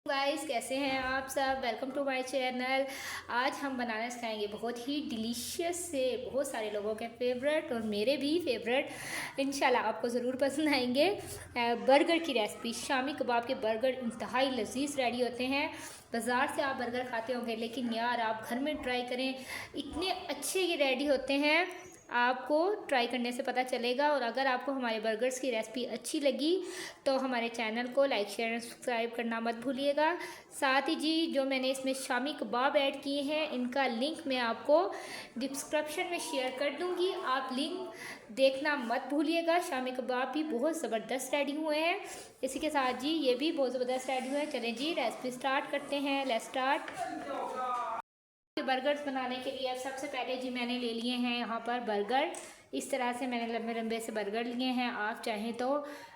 Guys, कैसे हैं आप सब। Welcome to my channel. आज हम बनाना सिखाएंगे बहुत ही डिलीशियस से बहुत सारे लोगों के फेवरेट और मेरे भी फेवरेट इंशाल्लाह आपको ज़रूर पसंद आएंगे बर्गर की रेसिपी। शामी कबाब के बर्गर इंतहाई लजीज रेडी होते हैं। बाज़ार से आप बर्गर खाते होंगे लेकिन यार आप घर में ट्राई करें, इतने अच्छे ये रेडी होते हैं, आपको ट्राई करने से पता चलेगा। और अगर आपको हमारे बर्गर्स की रेसिपी अच्छी लगी तो हमारे चैनल को लाइक शेयर और सब्सक्राइब करना मत भूलिएगा। साथ ही जी, जो मैंने इसमें शामी कबाब ऐड किए हैं इनका लिंक मैं आपको डिस्क्रिप्शन में शेयर कर दूंगी, आप लिंक देखना मत भूलिएगा। शामी कबाब भी बहुत ज़बरदस्त रेडी हुए हैं। इसी के साथ जी ये भी बहुत ज़बरदस्त रेडी हुए हैं। चलें जी रेसिपी स्टार्ट करते हैं। Let's start. बर्गर्स बनाने के लिए अब सबसे पहले जी मैंने ले लिए हैं यहाँ पर बर्गर। इस तरह से मैंने लंबे लंबे से बर्गर लिए हैं। आप चाहें तो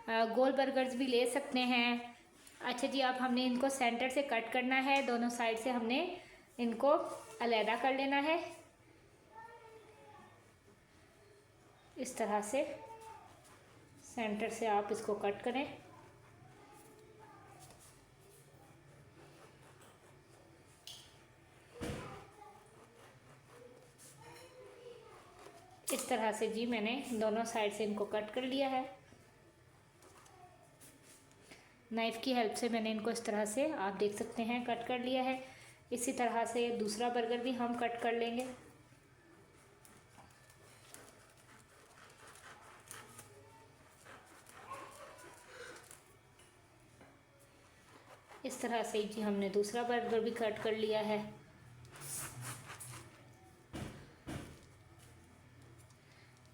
गोल बर्गर्स भी ले सकते हैं। अच्छा जी, अब हमने इनको सेंटर से कट करना है, दोनों साइड से हमने इनको अलहदा कर लेना है। इस तरह से सेंटर से आप इसको कट करें। इस तरह से जी मैंने दोनों साइड से इनको कट कर लिया है। नाइफ़ की हेल्प से मैंने इनको इस तरह से आप देख सकते हैं कट कर लिया है। इसी तरह से दूसरा बर्गर भी हम कट कर लेंगे। इस तरह से जी हमने दूसरा बर्गर भी कट कर लिया है।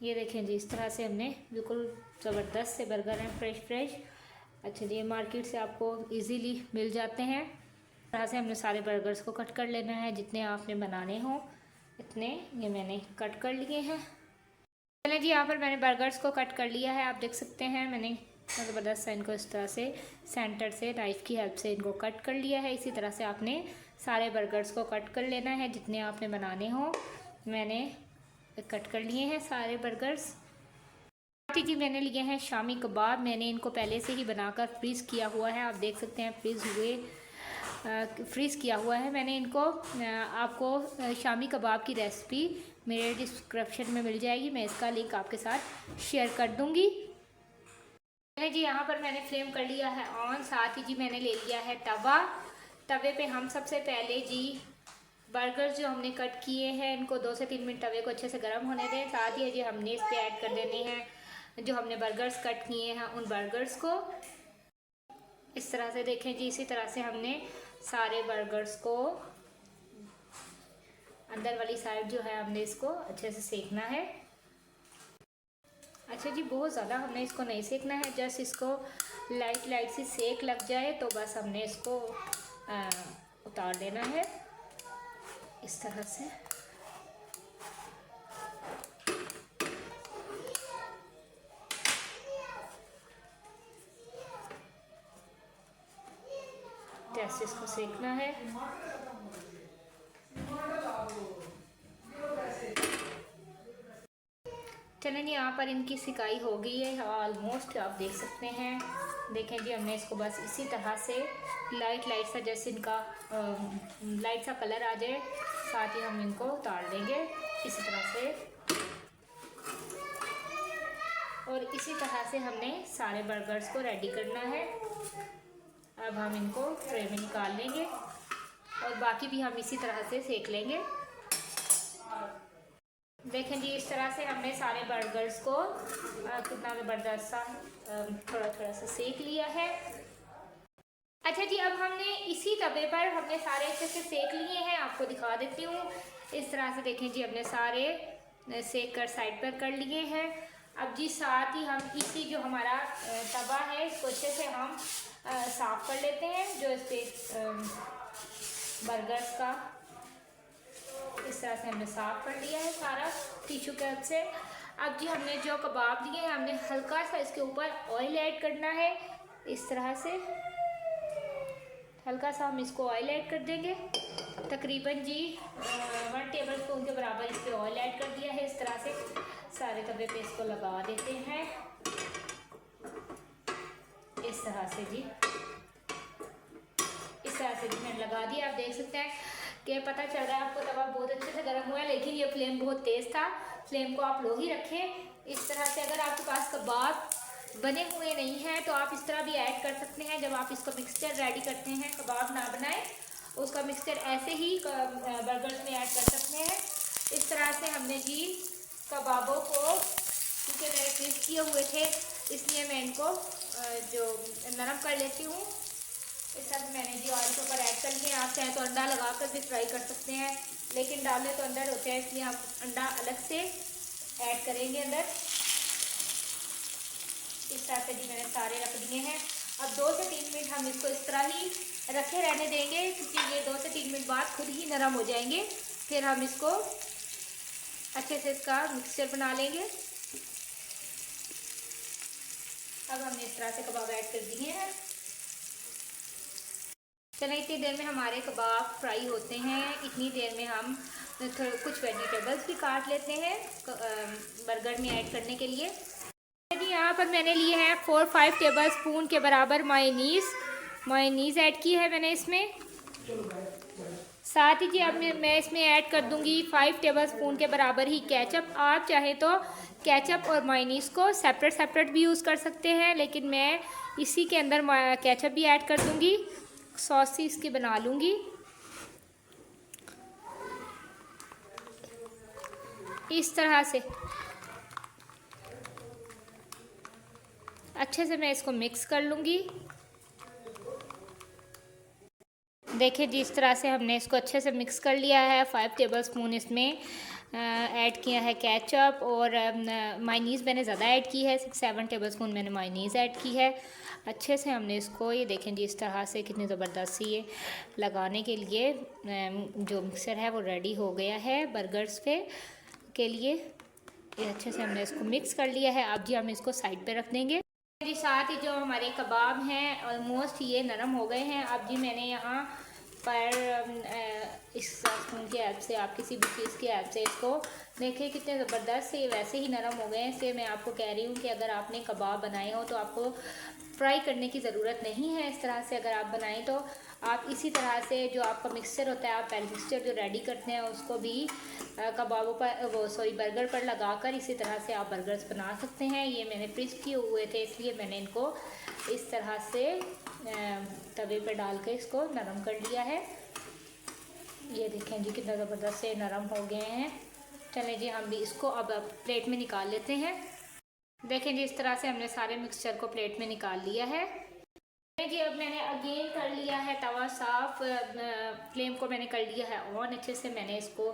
ये देखें जी, इस तरह से हमने बिल्कुल ज़बरदस्त से बर्गर हैं, फ्रेश फ्रेश। अच्छा जी, ये मार्केट से आपको इजीली मिल जाते हैं। इस तरह से हमने सारे बर्गर्स को कट कर लेना है, जितने आपने बनाने हों इतने ये मैंने कट कर लिए हैं। चलें जी, यहाँ पर मैंने बर्गर्स को कट कर लिया है, आप देख सकते हैं। मैंने ज़बरदस्त सा इनको इस तरह से सेंटर से नाइफ़ की हेल्प से इनको कट कर लिया है। इसी तरह से आपने सारे बर्गर्स को कट कर लेना है, जितने आपने बनाने हों। मैंने कट कर लिए हैं सारे बर्गर्स। जी मैंने लिए हैं शामी कबाब। मैंने इनको पहले से ही बनाकर फ्रीज़ किया हुआ है, आप देख सकते हैं फ्रीज़ किया हुआ है मैंने इनको। आपको शामी कबाब की रेसिपी मेरे डिस्क्रिप्शन में मिल जाएगी, मैं इसका लिंक आपके साथ शेयर कर दूंगी। मैंने जी यहाँ पर मैंने फ्लेम कर लिया है ऑन। साथ ही जी मैंने ले लिया है तवा। तवे पे हम सबसे पहले जी बर्गर जो हमने कट किए हैं इनको 2 से 3 मिनट तवे को अच्छे से गर्म होने दें। साथ ही जी हमने इस पर ऐड कर देने हैं जो हमने बर्गर्स कट किए हैं उन बर्गर्स को। इस तरह से देखें जी, इसी तरह से हमने सारे बर्गर्स को अंदर वाली साइड जो है हमने इसको अच्छे से सेकना है। अच्छा जी, बहुत ज़्यादा हमने इसको नहीं सेकना है, जस्ट इसको लाइट सी सेक लग जाए तो बस हमने इसको उतार देना है इस तरह से। जैसे इसको सेकना है। चलें, यहाँ पर इनकी सिकाई हो गई है ऑलमोस्ट, आप देख सकते हैं। देखें जी, हमने इसको बस इसी तरह से लाइट सा जैसे इनका लाइट सा कलर आ जाए, साथ ही हम इनको उतार देंगे इसी तरह से। और इसी तरह से हमने सारे बर्गर्स को रेडी करना है। अब हम इनको ट्रे में निकाल लेंगे और बाकी भी हम इसी तरह से सेक लेंगे। देखें जी, इस तरह से हमने सारे बर्गर्स को कितना ज़बरदस्त सा थोड़ा सा सेक लिया है। अच्छा जी, अब हमने इसी तवे पर हमने सारे अच्छे से सेक लिए हैं, आपको दिखा देती हूँ। इस तरह से देखें जी, हमने सारे सेक कर साइड पर कर लिए हैं। अब जी साथ ही हम इसी जो हमारा तवा है इसको अच्छे से हम साफ़ कर लेते हैं, जो इस पर बर्गर्स का इस तरह से हमने साफ़ कर लिया है सारा टिश्यू के हेल्प से। अब जी हमने जो कबाब लिए हैं हमने हल्का सा इसके ऊपर ऑयल ऐड करना है। इस तरह से हल्का सा हम इसको ऑयल ऐड कर देंगे, तकरीबन जी 1 टेबल स्पून के बराबर इस पर ऑयल ऐड कर दिया है। इस तरह से सारे तवे पे इसको लगा देते हैं इस तरह से जी। से भी मैंने लगा दिया। आप देख सकते हैं कि पता चल रहा है आपको तवा बहुत अच्छे से गर्म हुआ है, लेकिन ये फ्लेम बहुत तेज़ था। फ्लेम को आप लो ही रखें। इस तरह से अगर आपके पास कबाब बने हुए नहीं हैं तो आप इस तरह भी ऐड कर सकते हैं। जब आप इसका मिक्सचर रेडी करते हैं, कबाब ना बनाएं, उसका मिक्सचर ऐसे ही बर्गर्स में ऐड कर सकते हैं। इस तरह से हमने जी कबाबों को, क्योंकि मैंने फ्रीज किए हुए थे इसलिए मैं इनको जो नरम कर लेती हूँ। इस तरह मैंने जी ऑयल के ऊपर ऐड कर लिया। आप चाहे तो अंडा लगा कर भी फ्राई कर सकते हैं, लेकिन डालने तो अंदर होते हैं इसलिए हम अंडा अलग से ऐड करेंगे अंदर। इस तरह से जी मैंने सारे रख दिए हैं। अब 2 से 3 मिनट हम इसको इस तरह ही रखे रहने देंगे, क्योंकि ये 2 से 3 मिनट बाद खुद ही नरम हो जाएंगे। फिर हम इसको अच्छे से इसका मिक्सचर बना लेंगे। अब हमने इस तरह से कबाब ऐड कर दिए हैं। चलिए इतनी देर में हमारे कबाब फ्राई होते हैं, इतनी देर में हम कुछ वेजिटेबल्स भी काट लेते हैं बर्गर में ऐड करने के लिए। जी यहाँ पर मैंने लिए हैं 4-5 टेबल स्पून के बराबर मायोनीज़ ऐड की है मैंने इसमें। साथ ही जी अब मैं इसमें ऐड कर दूंगी 5 टेबल स्पून के बराबर ही केचप। आप चाहे तो केचप और मायोनीज़ को सेपरेट भी यूज़ कर सकते हैं, लेकिन मैं इसी के अंदर केचप भी ऐड कर दूंगी। सॉस ही इसकी बना लूँगी। इस तरह से अच्छे से मैं इसको मिक्स कर लूँगी। देखिए जी इस तरह से हमने इसको अच्छे से मिक्स कर लिया है। 5 टेबल स्पून इसमें ऐड किया है केचप, और मायोनीज़ मैंने ज़्यादा ऐड की है, 6-7 टेबल स्पून मैंने मायोनीज़ ऐड की है। अच्छे से हमने इसको, ये देखें जी इस तरह से कितनी ज़बरदस्त ये लगाने के लिए जो मिक्सर है वो रेडी हो गया है बर्गर्स पे के लिए। ये अच्छे से हमने इसको मिक्स कर लिया है। अब जी हम इसको साइड पे रख देंगे। जी साथ ही जो हमारे कबाब हैं ऑलमोस्ट ये नरम हो गए हैं। अब जी मैंने यहाँ पर इस स्पून की हेल्प से, आप किसी भी चीज़ की हेल्प से इसको देखिए कितने ज़बरदस्त से वैसे ही नरम हो गए हैं। इसलिए मैं आपको कह रही हूँ कि अगर आपने कबाब बनाए हो तो आपको फ्राई करने की ज़रूरत नहीं है। इस तरह से अगर आप बनाएं तो आप इसी तरह से जो आपका मिक्सचर होता है, आप पहले मिक्सचर जो रेडी करते हैं उसको भी कबाबों पर बर्गर पर लगाकर इसी तरह से आप बर्गर्स बना सकते हैं। ये मैंने फ्रीज किए हुए थे इसलिए मैंने इनको इस तरह से तवे पर डाल के इसको नरम कर लिया है। ये देखें जी कितना ज़बरदस्त से नरम हो गए हैं। चलें जी हम भी इसको अब प्लेट में निकाल लेते हैं। देखें जी इस तरह से हमने सारे मिक्सचर को प्लेट में निकाल लिया है। जी अब मैंने अगेन कर लिया है तवा साफ, फ्लेम को मैंने कर लिया है ऑन। अच्छे से मैंने इसको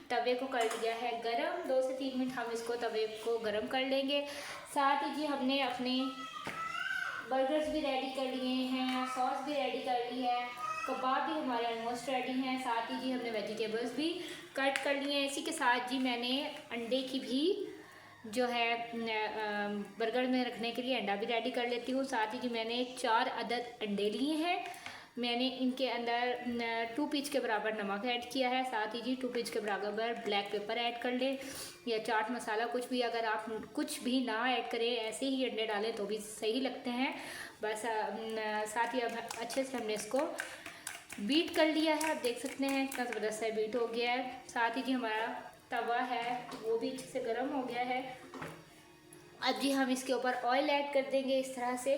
तवे को कर लिया है गरम। 2 से 3 मिनट हम इसको तवे को गरम कर लेंगे। साथ ही जी हमने अपने बर्गर्स भी रेडी कर लिए हैं, सॉस भी रेडी कर ली है, कबाब भी हमारे ऑलमोस्ट रेडी हैं। साथ ही जी हमने वेजिटेबल्स भी कट कर लिए हैं। इसी के साथ जी मैंने अंडे की भी जो है बर्गर में रखने के लिए अंडा भी रेडी कर लेती हूँ। साथ ही जी मैंने 4 अदद अंडे लिए हैं। मैंने इनके अंदर 2 पिंच के बराबर नमक ऐड किया है। साथ ही जी 2 पिंच के बराबर ब्लैक पेपर ऐड कर लें, या चाट मसाला कुछ भी। अगर आप कुछ भी ना ऐड करें, ऐसे ही अंडे डालें तो भी सही लगते हैं बस। साथ ही अब अच्छे से हमने इसको बीट कर लिया है। आप देख सकते हैं कितना ज़बरदस्त से बीट हो गया है। साथ ही जी हमारा तवा है वो भी अच्छे से गर्म हो गया है। अब जी हम इसके ऊपर ऑयल ऐड कर देंगे इस तरह से।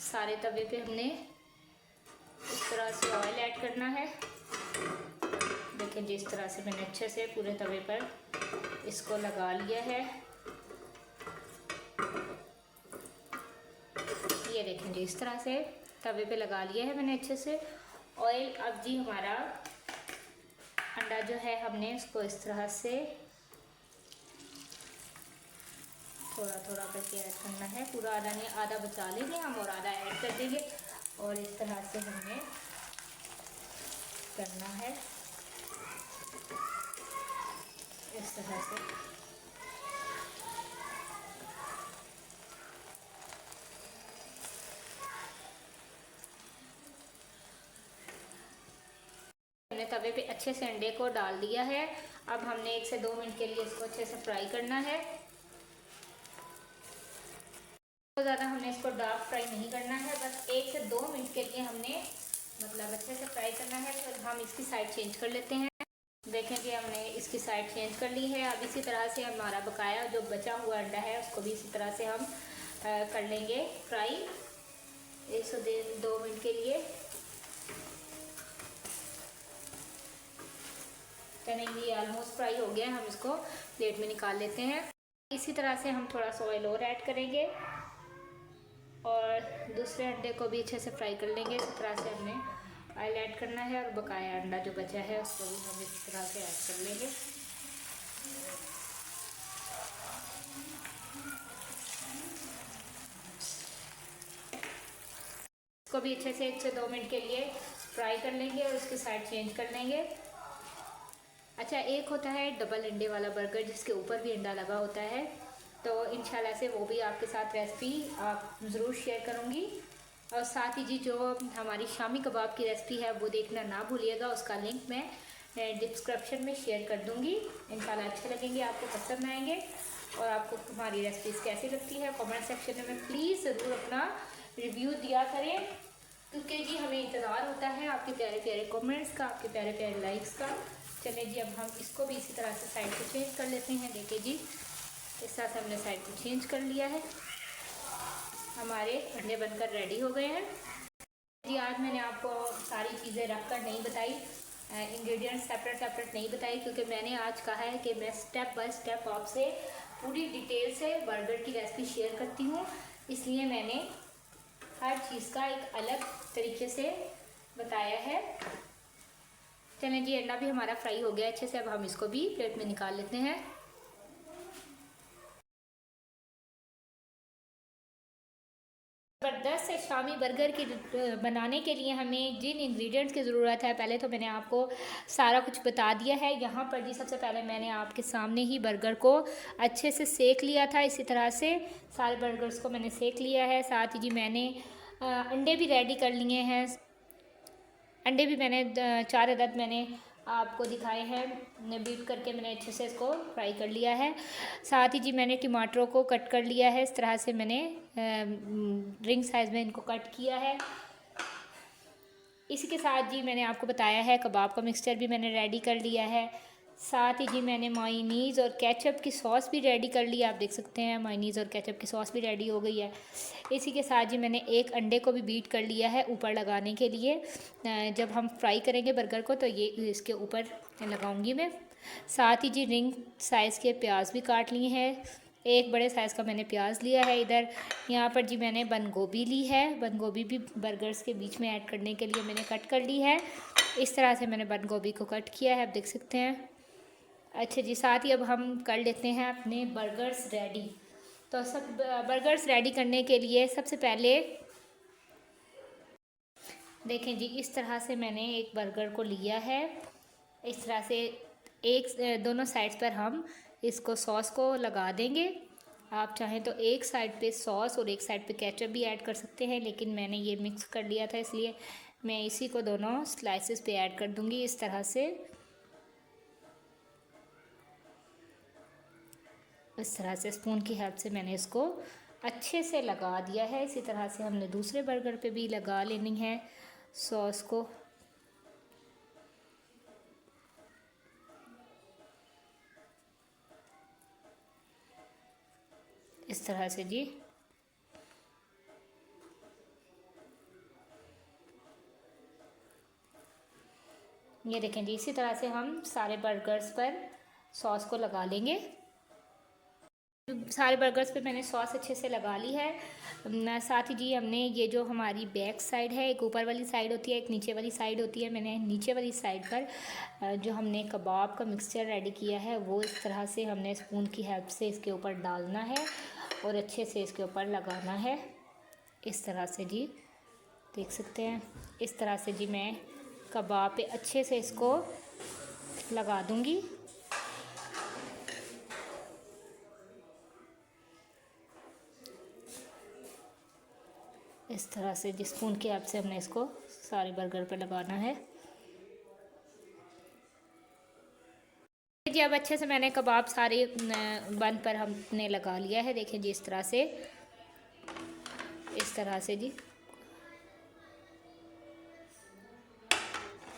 सारे तवे पे हमने इस तरह से ऑयल ऐड करना है। देखें जी इस तरह से मैंने अच्छे से पूरे तवे पर इसको लगा लिया है। ये देखें जी इस तरह से तवे पे लगा लिया है मैंने अच्छे से ऑयल। अब जी हमारा अंडा जो है हमने इसको इस तरह से थोड़ा थोड़ा करके ऐड करना है। पूरा आधा नहीं, आधा बचा लेंगे हम और आधा ऐड कर देंगे, और इस तरह से हमने करना है। इस तरह से हमने तवे पे अच्छे से अंडे को डाल दिया है। अब हमने 1 से 2 मिनट के लिए इसको अच्छे से फ्राई करना है। बहुत ज़्यादा हमने इसको डार्क फ्राई नहीं करना है, बस 1 से 2 मिनट के लिए हमने मतलब अच्छे से फ्राई करना है। तो हम इसकी साइड चेंज कर लेते हैं। देखें कि हमने इसकी साइड चेंज कर ली है। अब इसी तरह से हमारा बकाया जो बचा हुआ अंडा है उसको भी इसी तरह से हम कर लेंगे फ्राई 1 से 2 मिनट के लिए। ये ऑलमोस्ट फ्राई हो गया है, हम इसको प्लेट में निकाल लेते हैं। इसी तरह से हम थोड़ा सा ऑयल और ऐड करेंगे और दूसरे अंडे को भी अच्छे से फ्राई कर लेंगे। इसी तरह से हमने ऑयल ऐड करना है और बकाया अंडा जो बचा है उसको भी हम इस तरह से ऐड कर लेंगे। इसको भी अच्छे से 1 से 2 मिनट के लिए फ्राई कर लेंगे और उसकी साइड चेंज कर लेंगे। अच्छा, एक होता है डबल अंडे वाला बर्गर जिसके ऊपर भी अंडा लगा होता है, तो इंशाल्लाह से वो भी आपके साथ रेसिपी आप ज़रूर शेयर करूँगी। और साथ ही जी जो हमारी शामी कबाब की रेसिपी है वो देखना ना भूलिएगा, उसका लिंक मैं डिस्क्रिप्शन में शेयर कर दूँगी। इंशाल्लाह अच्छे लगेंगे, आपको पसंद आएंगे। और आपको हमारी रेसिपीज़ कैसी लगती है कमेंट सेक्शन में प्लीज़ ज़रूर अपना रिव्यू दिया करें, क्योंकि जी हमें इंतज़ार होता है आपके प्यारे प्यारे कमेंट्स का, आपके प्यारे प्यारे लाइक्स का। चलिए जी, अब हम इसको भी इसी तरह से साइड को चेंज कर लेते हैं। देखिए जी, इस तरह से हमने साइड को चेंज कर लिया है। हमारे अंडे बनकर रेडी हो गए हैं जी। आज मैंने आपको सारी चीज़ें रख कर नहीं बताई, इंग्रेडिएंट्स सेपरेट नहीं बताई, क्योंकि मैंने आज कहा है कि मैं स्टेप बाय स्टेप आपसे पूरी डिटेल से बर्गर की रेसिपी शेयर करती हूँ, इसलिए मैंने हर चीज़ का एक अलग तरीके से बताया है। चलें जी, अंडा भी हमारा फ्राई हो गया अच्छे से। अब हम इसको भी प्लेट में निकाल लेते हैं। ज़बरदस्त से शामी बर्गर की बनाने के लिए हमें जिन इंग्रेडिएंट्स की ज़रूरत है, पहले तो मैंने आपको सारा कुछ बता दिया है। यहाँ पर जी सबसे पहले मैंने आपके सामने ही बर्गर को अच्छे से सेक लिया था। इसी तरह से सारे बर्गर्स को मैंने सेक लिया है। साथ ही जी मैंने अंडे भी रेडी कर लिए हैं। अंडे भी मैंने 4 अदद मैंने आपको दिखाए हैं, बीट करके मैंने अच्छे से इसको फ्राई कर लिया है। साथ ही जी मैंने टमाटरों को कट कर लिया है। इस तरह से मैंने रिंग साइज़ में इनको कट किया है। इसी के साथ जी मैंने आपको बताया है कबाब का मिक्सचर भी मैंने रेडी कर लिया है। साथ ही जी मैंने मायोनीज़ और केचप की सॉस भी रेडी कर ली, आप देख सकते हैं मायोनीज़ और केचप की सॉस भी रेडी हो गई है। इसी के साथ जी मैंने एक अंडे को भी बीट कर लिया है ऊपर लगाने के लिए, जब हम फ्राई करेंगे बर्गर को तो ये इसके ऊपर लगाऊंगी मैं। साथ ही जी रिंग साइज़ के प्याज भी काट लिए हैं। एक बड़े साइज़ का मैंने प्याज लिया है इधर। यहाँ पर जी मैंने बंद गोभी ली है, बंद गोभी भी बर्गर्स के बीच में ऐड करने के लिए मैंने कट कर ली है। इस तरह से मैंने बंद गोभी को कट किया है, आप देख सकते हैं। अच्छा जी, साथ ही अब हम कर लेते हैं अपने बर्गर्स रेडी। तो सब बर्गर्स रेडी करने के लिए सबसे पहले देखें जी, इस तरह से मैंने एक बर्गर को लिया है। इस तरह से दोनों साइड्स पर हम इसको सॉस को लगा देंगे। आप चाहें तो एक साइड पे सॉस और एक साइड पे केचप भी ऐड कर सकते हैं, लेकिन मैंने ये मिक्स कर लिया था इसलिए मैं इसी को दोनों स्लाइसेस पे ऐड कर दूँगी। इस तरह से स्पून की हेल्प से मैंने इसको अच्छे से लगा दिया है। इसी तरह से हमने दूसरे बर्गर पे भी लगा लेनी है सॉस को। इस तरह से जी ये देखें जी, इसी तरह से हम सारे बर्गर्स पर सॉस को लगा लेंगे। सारे बर्गर्स पे मैंने सॉस अच्छे से लगा ली है। साथ ही जी हमने ये जो हमारी बैक साइड है, एक ऊपर वाली साइड होती है, एक नीचे वाली साइड होती है। मैंने नीचे वाली साइड पर जो हमने कबाब का मिक्सचर रेडी किया है वो इस तरह से हमने स्पून की हेल्प से इसके ऊपर डालना है और अच्छे से इसके ऊपर लगाना है। इस तरह से जी देख सकते हैं। इस तरह से जी मैं कबाब पे अच्छे से इसको लगा दूँगी। इस तरह से जिस स्पून की हेल्प से हमने इसको सारे बर्गर पे लगाना है जी। अब अच्छे से मैंने कबाब सारे बन पर हमने लगा लिया है। देखिए जी, इस तरह से इस तरह से जी।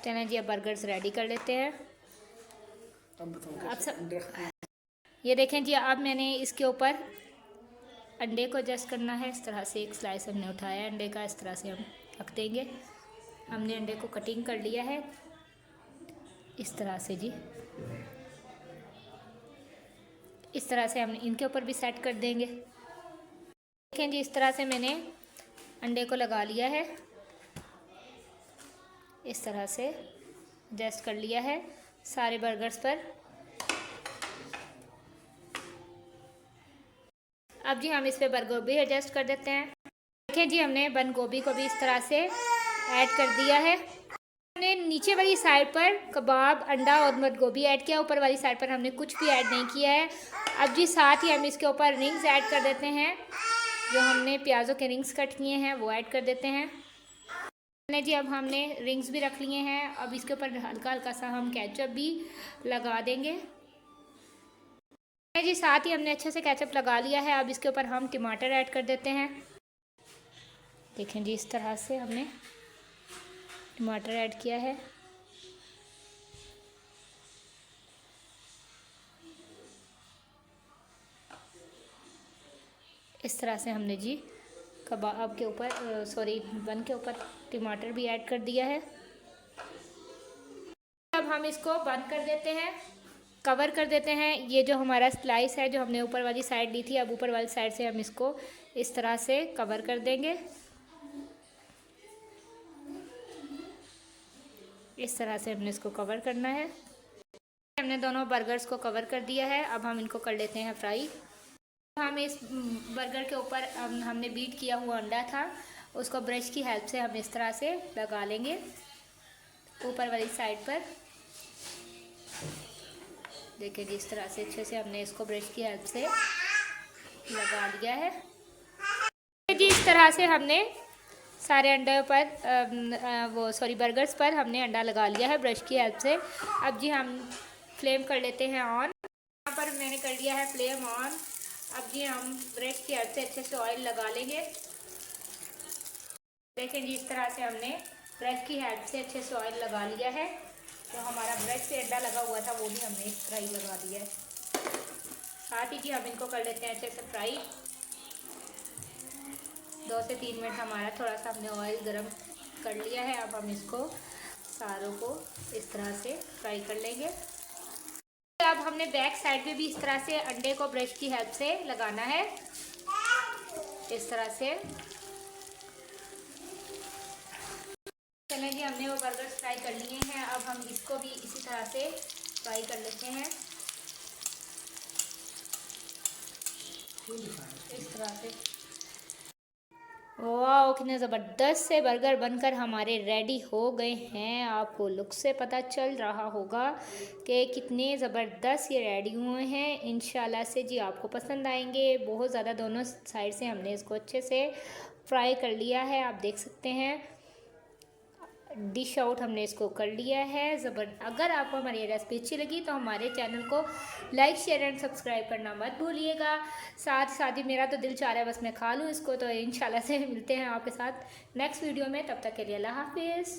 चलें जी, अब बर्गर्स रेडी कर लेते हैं। अब सब ये देखें जी, अब मैंने इसके ऊपर अंडे को एडजस्ट करना है। इस तरह से एक स्लाइस हमने उठाया अंडे का, इस तरह से हम रख देंगे। हमने अंडे को कटिंग कर लिया है इस तरह से जी। इस तरह से हम इनके ऊपर भी सेट कर देंगे। देखें जी, इस तरह से मैंने अंडे को लगा लिया है, इस तरह से एडजस्ट कर लिया है सारे बर्गर्स पर। अब जी हम इस पे बंद गोभी एडजस्ट कर देते हैं। देखें जी, हमने बंद गोभी को भी इस तरह से ऐड कर दिया है। हमने नीचे वाली साइड पर कबाब, अंडा और बंद गोभी ऐड किया, ऊपर वाली साइड पर हमने कुछ भी ऐड नहीं किया है। अब जी साथ ही हम इसके ऊपर रिंग्स ऐड कर देते हैं। जो हमने प्याज़ों के रिंग्स कट किए हैं वो ऐड कर देते हैं। जी अब हमने रिंग्स भी रख लिए हैं। अब इसके ऊपर हल्का हल्का सा हम केचप भी लगा देंगे जी। साथ ही हमने अच्छे से केचप लगा लिया है। अब इसके ऊपर हम टमाटर ऐड कर देते हैं। देखें जी, इस तरह से हमने टमाटर ऐड किया है। इस तरह से हमने जी कबाब के ऊपर बन के ऊपर टमाटर भी ऐड कर दिया है। अब हम इसको बंद कर देते हैं, कवर कर देते हैं। ये जो हमारा स्लाइस है जो हमने ऊपर वाली साइड दी थी, अब ऊपर वाली साइड से हम इसको इस तरह से कवर कर देंगे। इस तरह से हमने इसको कवर करना है। हमने दोनों बर्गर्स को कवर कर दिया है। अब हम इनको कर लेते हैं फ्राई। हम इस बर्गर के ऊपर हमने बीट किया हुआ अंडा था, उसको ब्रश की हेल्प से हम इस तरह से लगा लेंगे ऊपर वाली साइड पर। देखिए जी, इस तरह से अच्छे से हमने इसको ब्रश की हेल्प से लगा लिया है जी। इस तरह से हमने सारे अंडे पर बर्गर्स पर हमने अंडा लगा लिया है ब्रश की हेल्प से। अब जी हम फ्लेम कर लेते हैं ऑन। यहाँ पर मैंने कर लिया है फ्लेम ऑन। अब जी हम ब्रश की हेल्प से अच्छे से ऑयल लगा लेंगे। देखें जी, इस तरह से हमने ब्रश की हेल्प से अच्छे से ऑयल लगा लिया है। तो हमारा ब्रश से अंडा लगा हुआ था वो भी हमने इस तरह ही लगा दिया है। साथ ही जी हम इनको कर लेते हैं अच्छे से फ्राई। 2 से 3 मिनट हमारा थोड़ा सा हमने ऑयल गरम कर लिया है। अब हम इसको सारों को इस तरह से फ्राई कर लेंगे। अब हमने बैक साइड पे भी इस तरह से अंडे को ब्रश की हेल्प से लगाना है इस तरह से। चलिए जी, हमने वो बर्गर्स फ्राई कर लिए हैं। अब हम इसको भी इसी तरह से फ्राई कर लेते हैं इस तरह से। वाह, कितने ज़बरदस्त से बर्गर बनकर हमारे रेडी हो गए हैं। आपको लुक से पता चल रहा होगा कि कितने ज़बरदस्त ये रेडी हुए हैं। इंशाल्लाह से जी आपको पसंद आएंगे। बहुत ज़्यादा दोनों साइड से हमने इसको अच्छे से फ्राई कर लिया है। आप देख सकते हैं डिश आउट हमने इसको कर लिया है। अगर आपको हमारी ये रेसिपी अच्छी लगी तो हमारे चैनल को लाइक, शेयर एंड सब्सक्राइब करना मत भूलिएगा। साथ ही मेरा तो दिल चाह रहा है बस मैं खा लूँ इसको। तो इंशाल्लाह से मिलते हैं आपके साथ नेक्स्ट वीडियो में। तब तक के लिए अल्लाह हाफिज़।